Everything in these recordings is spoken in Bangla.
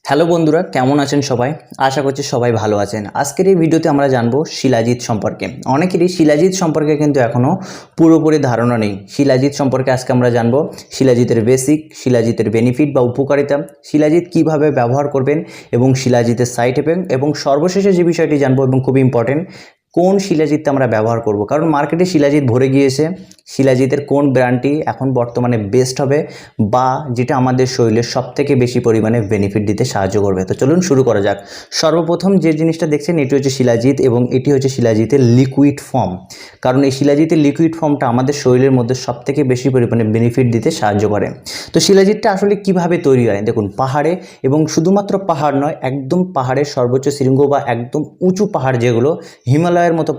হ্যালো বন্ধুরা, কেমন আছেন সবাই? আশা করছি সবাই ভালো আছেন। আজকের এই ভিডিওতে আমরা জানবো শিলাজিৎ সম্পর্কে। অনেকেরই শিলাজিৎ সম্পর্কে কিন্তু এখনও পুরোপুরি ধারণা নেই। শিলাজিৎ সম্পর্কে আজকে আমরা জানবো শিলাজিতের বেসিক, শিলাজিতের বেনিফিট বা উপকারিতা, শিলাজিৎ কিভাবে ব্যবহার করবেন এবং শিলাজিতের সাইড এফেক্ট, এবং সর্বশেষে যে বিষয়টি জানবো এবং খুব ইম্পর্টেন্ট, কোন শিলাজিৎটা আমরা ব্যবহার করব। কারণ মার্কেটে শিলাজিৎ ভরে গিয়েছে। শিলাজিতের কোন ব্র্যান্ডটি এখন বর্তমানে বেস্ট হবে বা যেটা আমাদের শরীরের সবথেকে বেশি পরিমাণে বেনিফিট দিতে সাহায্য করবে। তো চলুন শুরু করা যাক। সর্বপ্রথম যে জিনিসটা দেখছেন এটি হচ্ছে শিলাজিৎ, এবং এটি হচ্ছে শিলাজিতের লিকুইড ফর্ম। কারণ এই শিলাজিতের লিকুইড ফর্মটা আমাদের শরীরের মধ্যে সবথেকে বেশি পরিমাণে বেনিফিট দিতে সাহায্য করে। তো শিলাজিৎটা আসলে কিভাবে তৈরি হয় দেখুন, পাহাড়ে, এবং শুধুমাত্র পাহাড় নয়, একদম পাহাড়ের সর্বোচ্চ শৃঙ্গ বা একদম উঁচু পাহাড় যেগুলো হিমালয়ের মতো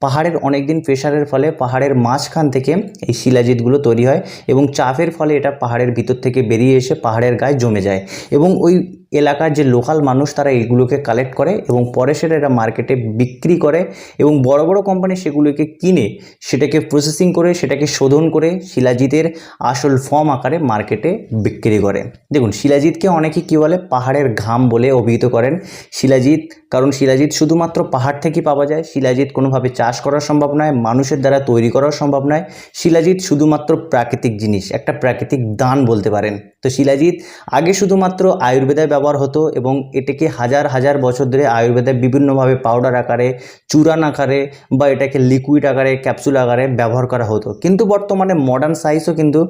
পাহাড়ের অনেক দিন প্রেশারের ফলে পাহাড়ের মাঝখান থেকে এই শিলাজিৎগুলো তৈরি হয়, এবং চাপের ফলে এটা পাহাড়ের ভিতর থেকে বেরিয়ে এসে পাহাড়ের গায়ে জমে যায়, এবং ওই এলাকার যে লোকাল মানুষ তারা এইগুলোকে কালেক্ট করে এবং পরে সেটা এরা মার্কেটে বিক্রি করে, এবং বড় বড় কোম্পানি সেগুলোকে কিনে সেটাকে প্রসেসিং করে সেটাকে শোধন করে শিলাজিতের আসল ফর্ম আকারে মার্কেটে বিক্রি করে। দেখুন, শিলাজিৎকে অনেকে কী বলে, পাহাড়ের ঘাম বলে অভিহিত করেন শিলাজিৎ। কারণ শিলাজিৎ শুধুমাত্র পাহাড় থেকেই পাওয়া যায়। শিলাজিৎ কোনোভাবে চাষ করা সম্ভব নয়, মানুষের দ্বারা তৈরি করা সম্ভব নয়। শিলাজিৎ শুধুমাত্র প্রাকৃতিক জিনিস, একটা প্রাকৃতিক দান বলতে পারেন। তো শিলাজিৎ আগে শুধুমাত্র আয়ুর্বেদায় ব্যবহার হতো, এবং এটাকে হাজার হাজার বছর ধরে আয়ুর্বেদায় বিভিন্নভাবে পাউডার আকারে, চূড়ান আকারে, বা এটাকে লিকুইড আকারে, ক্যাপসুল আকারে ব্যবহার করা হতো। কিন্তু বর্তমানে মডার্ন সায়েন্সও কিন্তু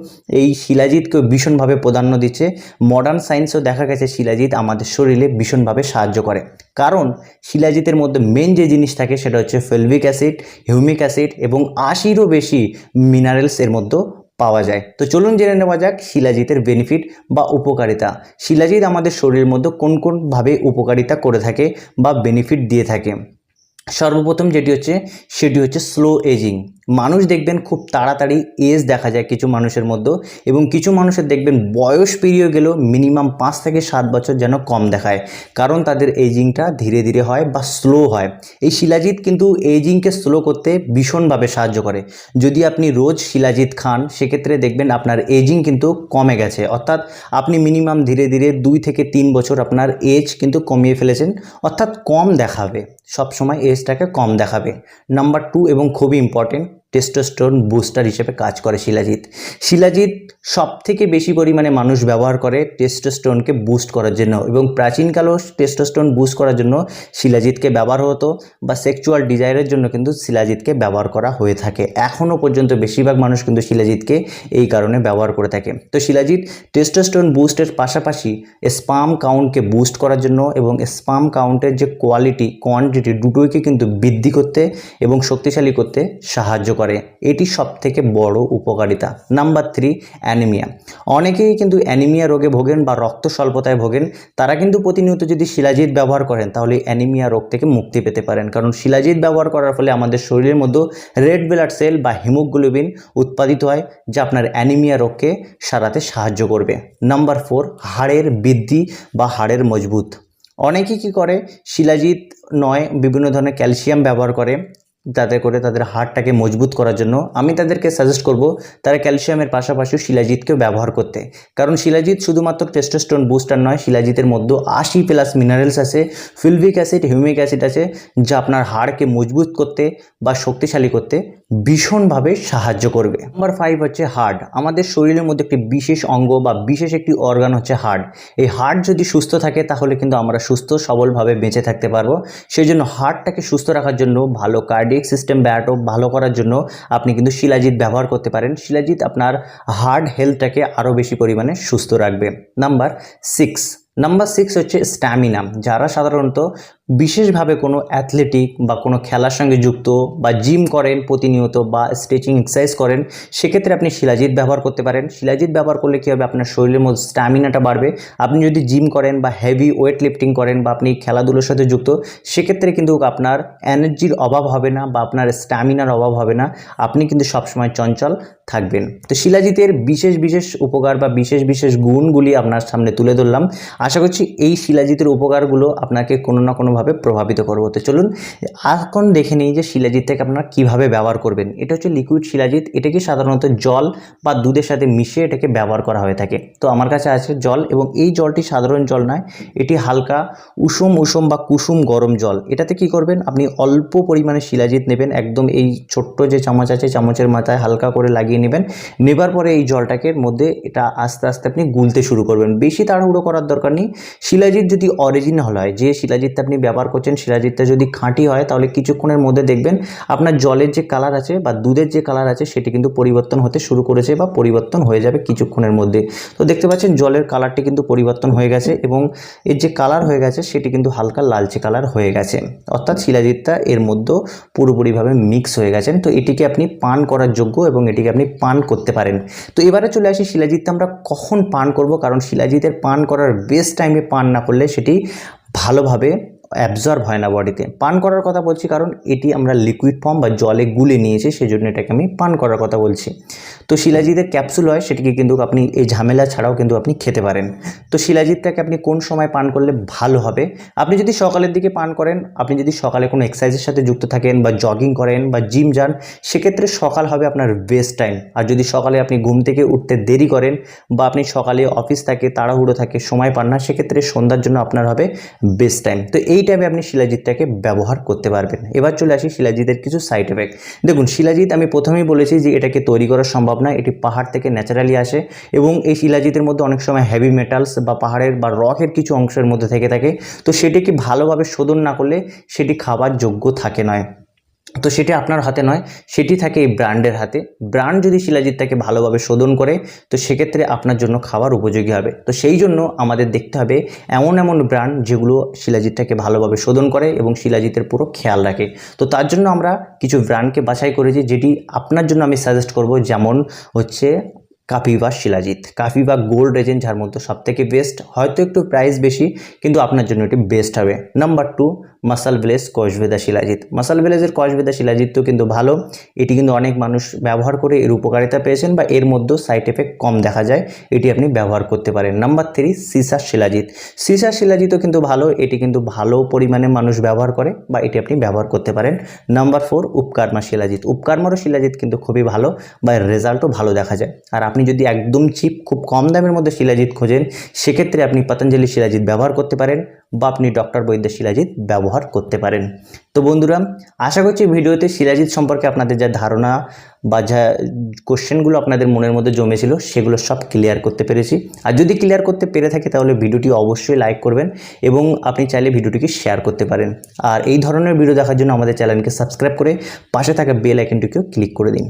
এই শিলাজিৎকে ভীষণভাবে প্রাধান্য দিচ্ছে। মডার্ন সায়েন্সও দেখা গেছে শিলাজিৎ আমাদের শরীরে ভীষণভাবে সাহায্য করে। কারণ শিলাজিতের মধ্যে মেন যে জিনিস থাকে সেটা হচ্ছে ফেলভিক অ্যাসিড, হিউমিক অ্যাসিড, এবং 80-রও বেশি মিনারেলস এর মধ্যে পাওয়া যায়। তো চলুন জেনে নেওয়া যাক শিলাজিতের বেনিফিট বা উপকারিতা। শিলাজিৎ আমাদের শরীরের মধ্যে কোন কোনভাবে উপকারিতা করে থাকে বা বেনিফিট দিয়ে থাকে। সর্বপ্রথম সেটি হচ্ছে স্লো এজিং। মানুষ দেখবেন খুব তাড়াতাড়ি এজ দেখা যায় কিছু মানুষের মধ্যে, এবং কিছু মানুষের দেখবেন বয়স পেরিয়ে গেলেও মিনিমাম 5 থেকে 7 বছর যেন কম দেখায়, কারণ তাদের এজিংটা ধীরে ধীরে হয় বা স্লো হয়। এই শিলাজিৎ কিন্তু এজিংকে স্লো করতে ভীষণভাবে সাহায্য করে। যদি আপনি রোজ শিলাজিৎ খান সেক্ষেত্রে দেখবেন আপনার এজিং কিন্তু কমে গেছে, অর্থাৎ আপনি মিনিমাম ধীরে ধীরে 2 থেকে 3 বছর আপনার এজ কিন্তু কমিয়ে ফেলেছেন, অর্থাৎ কম দেখাবে, সবসময় এজটাকে কম দেখাবে। নাম্বার 2, এবং খুবই ইম্পর্টেন্ট, টেস্টোস্টেরন বুস্টার হিসেবে কাজ করে শিলাজিৎ। শিলাজিৎ সব থেকে বেশি পরিমাণে মানুষ ব্যবহার করে টেস্টোস্টেরনকে বুস্ট করার জন্য, এবং প্রাচীনকালেও টেস্টোস্টেরন বুস্ট করার জন্য শিলাজিৎকে ব্যবহার হতো, বা সেক্সুয়াল ডিজায়ারের জন্য কিন্তু শিলাজিৎকে ব্যবহার করা হয়ে থাকে। এখনও পর্যন্ত বেশিরভাগ মানুষ কিন্তু শিলাজিৎকে এই কারণে ব্যবহার করে থাকে। তো শিলাজিৎ টেস্টোস্টেরন বুস্টের পাশাপাশি স্পার্ম কাউন্টকে বুস্ট করার জন্য, এবং স্পার্ম কাউন্টের যে কোয়ান্টিটি দুটোইকে কিন্তু বৃদ্ধি করতে এবং শক্তিশালী করতে সাহায্য করে। এটি সবথেকে বড় উপকারিতা। Number 3, anaemia. অনেকেই কিন্তু অ্যানিমিয়া রোগে ভোগেন বা রক্ত স্বল্পতায় ভোগেন। তারা কিন্তু প্রতিনিয়ত যদি শিলাজিৎ ব্যবহার করেন তাহলে অ্যানিমিয়া রোগ থেকে মুক্তি পেতে পারেন। কারণ শিলাজিৎ ব্যবহার করার ফলে আমাদের শরীরের মধ্যে রেড ব্লাড সেল বা হিমোগ্লোবিন উৎপাদিত হয়, যা আপনার অ্যানিমিয়া রোগকে সারাতে সাহায্য করবে। নাম্বার 4, হাড়ের বৃদ্ধি বা হাড়ের মজবুত। অনেকেই কী করে, শিলাজিৎ নয় বিভিন্ন ধরনের ক্যালসিয়াম ব্যবহার করে যাতে করে তাদের হাড়টাকে মজবুত করার জন্য। আমি তাদেরকে সাজেস্ট করব তারা ক্যালসিয়ামের পাশাপাশি শিলাজিৎকেও ব্যবহার করতে। কারণ শিলাজিৎ শুধুমাত্র টেস্টোস্টেরন বুস্টার নয়, শিলাজিতের মধ্যে 80+ মিনারেলস আছে, ফিলভিক অ্যাসিড, হিউমিক অ্যাসিড আছে, যা আপনার হাড়কে মজবুত করতে বা শক্তিশালী করতে ভীষণভাবে সাহায্য করবে। নাম্বার 5 হচ্ছে হার্ট। আমাদের শরীরের মধ্যে একটি বিশেষ অঙ্গ বা বিশেষ একটি অর্গান হচ্ছে হার্ট। এই হার্ট যদি সুস্থ থাকে তাহলে কিন্তু আমরা সুস্থ সবলভাবে বেঁচে থাকতে পারবো। সেই জন্য হার্টটাকে সুস্থ রাখার জন্য, ভালো কার্ডিয়াক সিস্টেম ব্যাটো ভালো করার জন্য আপনি কিন্তু শিলাজিৎ ব্যবহার করতে পারেন। শিলাজিৎ আপনার হার্ট হেলথটাকে আরও বেশি পরিমাণে সুস্থ রাখবে। নাম্বার 6 হচ্ছে স্ট্যামিনা। যারা সাধারণত বিশেষভাবে কোনো অ্যাথলেটিক বা কোনো খেলার সঙ্গে যুক্ত বা জিম করেন প্রতিনিয়ত বা স্ট্রেচিং এক্সারসাইজ করেন, সেক্ষেত্রে আপনি শিলাজিৎ ব্যবহার করতে পারেন। শিলাজিৎ ব্যবহার করলে কী হবে, আপনার শরীরের মধ্যে স্ট্যামিনাটা বাড়বে। আপনি যদি জিম করেন বা হেভি ওয়েট লিফটিং করেন বা আপনি খেলাধুলোর সাথে যুক্ত, সেক্ষেত্রে কিন্তু আপনার এনার্জির অভাব হবে না বা আপনার স্ট্যামিনার অভাব হবে না, আপনি কিন্তু সবসময় চঞ্চল থাকবেন। তো শিলাজিতের বিশেষ বিশেষ উপকার বা বিশেষ বিশেষ গুণগুলি আপনার সামনে তুলে ধরলাম। আশা করছি এই শিলাজিতের উপকারগুলো আপনাকে কোনো না কোনো কোনোভাবে প্রভাবিত করবো। তো চলুন এখন দেখে নিই যে শিলাজিৎটাকে আপনারা কীভাবে ব্যবহার করবেন। এটা হচ্ছে লিকুইড শিলাজিৎ, এটাকে সাধারণত জল বা দুধের সাথে মিশিয়ে এটাকে ব্যবহার করা হয়ে থাকে। তো আমার কাছে আছে জল, এবং এই জলটি সাধারণ জল নয়, এটি হালকা উষম বা কুসুম গরম জল। এটাতে কি করবেন, আপনি অল্প পরিমাণে শিলাজিৎ নেবেন, একদম এই ছোট্ট যে চামচ আছে চামচের মাথায় হালকা করে লাগিয়ে নেবেন। নেবার পরে এই জলটাকে মধ্যে এটা আস্তে আস্তে আপনি গুলতে শুরু করবেন, বেশি তাড়াহুড়ো করার দরকার নেই। শিলাজিৎ যদি অরিজিনাল হয়, যে শিলাজিৎটা আপনি ব্যবহার করছেন শিলাজিৎটা যদি খাঁটি হয়, তাহলে কিছুক্ষণের মধ্যে দেখবেন আপনার জলের যে কালার আছে বা দুধের যে কালার আছে সেটি কিন্তু পরিবর্তন হতে শুরু করেছে বা পরিবর্তন হয়ে যাবে কিছুক্ষণের মধ্যে। তো দেখতে পাচ্ছেন জলের কালারটি কিন্তু পরিবর্তন হয়ে গেছে, এবং এর যে কালার হয়ে গেছে সেটি কিন্তু হালকা লালচে কালার হয়ে গেছে, অর্থাৎ শিলাজিৎটা এর মধ্যে পুরোপুরিভাবে মিক্স হয়ে গেছেন। তো এটিকে আপনি পান করার যোগ্য, এবং এটিকে আপনি পান করতে পারেন। তো এবারে চলে আসি শিলাজিৎটা আমরা কখন পান করব, কারণ শিলাজিতের পান করার বেস্ট টাইমে পান না করলে সেটি ভালোভাবে অ্যাবজর্ব হয় না বডিতে। পান করার কথা বলছি কারণ এটি আমরা লিকুইড ফর্ম বা জলে গুলে নিয়েছি, সেজন্য এটাকে আমি পান করার কথা বলছি। তো শিলাজিতের ক্যাপসুল হয়, সেটিকে কিন্তু আপনি এই ঝামেলা ছাড়াও কিন্তু আপনি খেতে পারেন। তো শিলাজিৎটাকে আপনি কোন সময় পান করলে ভালো হবে, আপনি যদি সকালের দিকে পান করেন, আপনি যদি সকালে কোনো এক্সারসাইজের সাথে যুক্ত থাকেন বা জগিং করেন বা জিম যান, সেক্ষেত্রে সকাল হবে আপনার বেস্ট টাইম। আর যদি সকালে আপনি ঘুম থেকে উঠতে দেরি করেন বা আপনি সকালে অফিস থাকে, তাড়াহুড়ো থাকে, সময় পান না, সেক্ষেত্রে সন্ধ্যার জন্য আপনার হবে বেস্ট টাইম। তো এই টাইমে আপনি শিলাজিৎটাকে ব্যবহার করতে পারবেন। এবার চলে আসি শিলাজিতের কিছু সাইড এফেক্ট। দেখুন, শিলাজিৎ আমি প্রথমেই বলেছি যে এটাকে তৈরি করা সম্ভব না, এটি পাহাড় থেকে ন্যাচারালি আসে, এবং এই শিলাজিতের মধ্যে অনেক সময় হেভি মেটালস বা পাহাড়ের বা রকের কিছু অংশের মধ্যে থেকে থাকে। তো সেটিকে ভালোভাবে শোধন না করলে সেটি খাবার যোগ্য থাকে নয়। তো সেটি আপনার হাতে নয়, সেটি থাকে এই ব্র্যান্ডের হাতে। ব্র্যান্ড যদি শিলাজিৎটাকে ভালোভাবে শোধন করে, তো সেক্ষেত্রে আপনার জন্য খাবার উপযোগী হবে। তো সেই জন্য আমাদের দেখতে হবে এমন এমন ব্র্যান্ড যেগুলো শিলাজিৎটাকে ভালোভাবে শোধন করে এবং শিলাজিতের পুরো খেয়াল রাখে। তো তার জন্য আমরা কিছু ব্র্যান্ডকে বাছাই করেছি, যেটি আপনার জন্য আমি সাজেস্ট করব। যেমন হচ্ছে কাপিভা শিলাজিৎ, কাপিভা গোল্ড রেঞ্জ, যার মধ্যে সবথেকে বেস্ট, হয়তো একটু প্রাইস বেশি, কিন্তু আপনার জন্য এটি বেস্ট হবে। নাম্বার 2, মাসাল ভিলেজ কসভেদা শিলাজিৎ। মাসাল ভিলেজের কসভেদা শিলাজিৎ তো কিন্তু ভালো, এটি কিন্তু অনেক মানুষ ব্যবহার করে এর উপকারিতা পেয়েছেন, বা এর মধ্যে সাইড এফেক্ট কম দেখা যায়, এটি আপনি ব্যবহার করতে পারেন। নাম্বার 3, সিসার শিলাজিৎ। সিসার শিলাজিৎও কিন্তু ভালো, এটি কিন্তু ভালো পরিমাণে মানুষ ব্যবহার করে, বা এটি আপনি ব্যবহার করতে পারেন। নাম্বার 4, উপকারমা শিলাজিৎ। উপকারমারও শিলাজিৎ কিন্তু খুবই ভালো, বা এর রেজাল্টও ভালো দেখা যায়। আর আপনি যদি একদম চিপ, খুব কম দামের মধ্যে শিলাজিৎ খোঁজেন, সেক্ষেত্রে আপনি পতঞ্জলি শিলাজিৎ ব্যবহার করতে পারেন, বা আপনি ডক্টর বৈদ্য শিলাজিৎ ব্যবহার করতে পারেন। তো বন্ধুরা, আশা করছি ভিডিওতে শিলাজিৎ সম্পর্কে আপনাদের যা ধারণা বা যা কোশ্চেনগুলো আপনাদের মনের মধ্যে জমেছিল, সেগুলো সব ক্লিয়ার করতে পেরেছি। আর যদি ক্লিয়ার করতে পেরে থাকি, তাহলে ভিডিওটি অবশ্যই লাইক করবেন, এবং আপনি চাইলে ভিডিওটিকে শেয়ার করতে পারেন। আর এই ধরনের ভিডিও দেখার জন্য আমাদের চ্যানেলকে সাবস্ক্রাইব করে পাশে থাকা বেল আইকনটিকেও ক্লিক করে দিন।